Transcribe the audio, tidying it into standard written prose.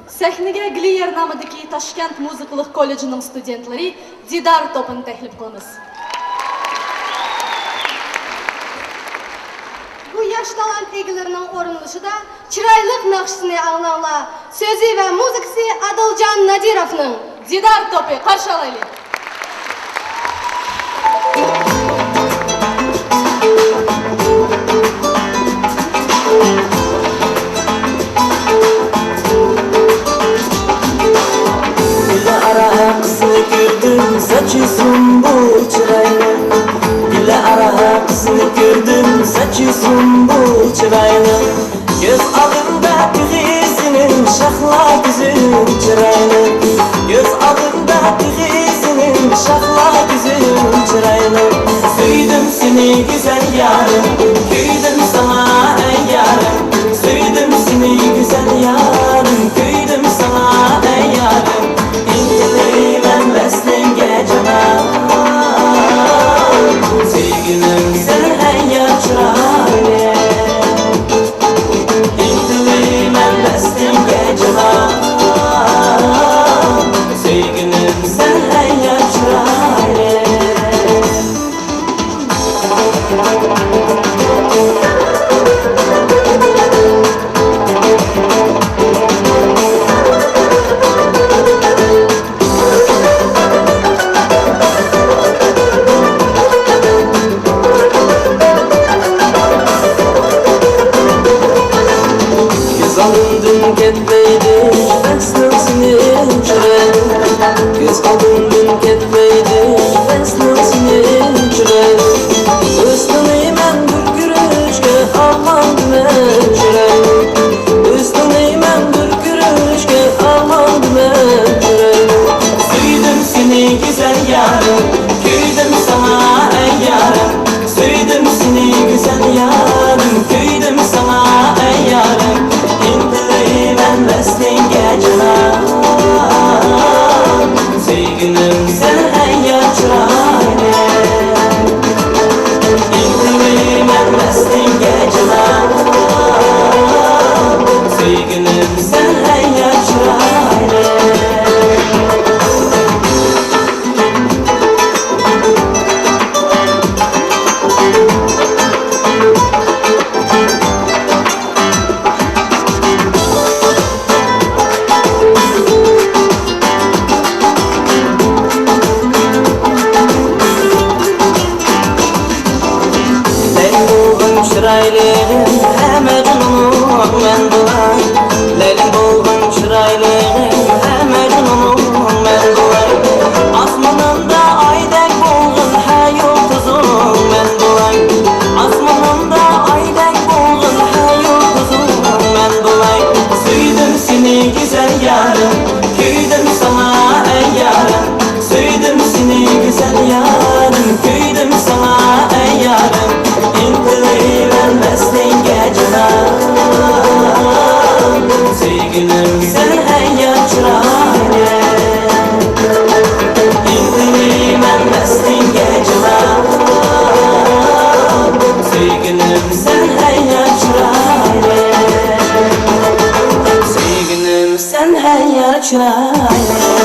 Sahnega Gliyer nomidagi Toshkent muzikалық kollejining studentlari Didar to'pini taklif qilamiz. Bu yosh talant egalarining o'rinlashida chiroyli naqshini anglanglar. So'zi va muzikasi Adiljon Nadirovning Didar to'pi qarshi olaylik. Saçı sumbul çıraylı Dile ara kızını gördüm Saçı sumbul çıraylı Göz altında tüğizinin Şahla güzün çıraylı Göz altında tüğizinin Şahla güzün çıraylı Söydüm seni güzel yarım Köydüm sana ey yarım Söydüm seni güzel yarım Köydüm sana ey yarım İndileri ben beslen geceme Sevgilim sen en yaşayla İndileri ben beslen geceme Sevgilim sen en yaşayla Alındım ketmeydi Vesnasını çüren Göz alındım ketmeydi Vesnasını çüren Üstüne men bir gürüşke Almandım en çüren Üstüne men bir gürüşke Almandım en çüren Söydüm seni güzel yarım Köydüm sana ey yarım Söydüm seni güzel yarım Köydüm sana ey yarım Ben beslen geceme Sevgilim sen en yaşayla İndirim ben beslen geceme Sevgilim sen en yaşayla Çıraylı'nın heme cununum ben bulay Leylim bulgun çıraylı'nın heme cununum ben bulay Asmanımda aydek bulgun her yıldızım ben bulay Asmanımda aydek bulgun her yıldızım ben bulay Söydüm seni güzel yarım Köydüm sana ey yarım Söydüm seni güzel yarım Köydüm sana ey yarım İndirim ben beslen geceme Sevgilim sen en yaşayla İndirim ben beslen geceme Sevgilim sen en yaşayla Sevgilim sen en yaşayla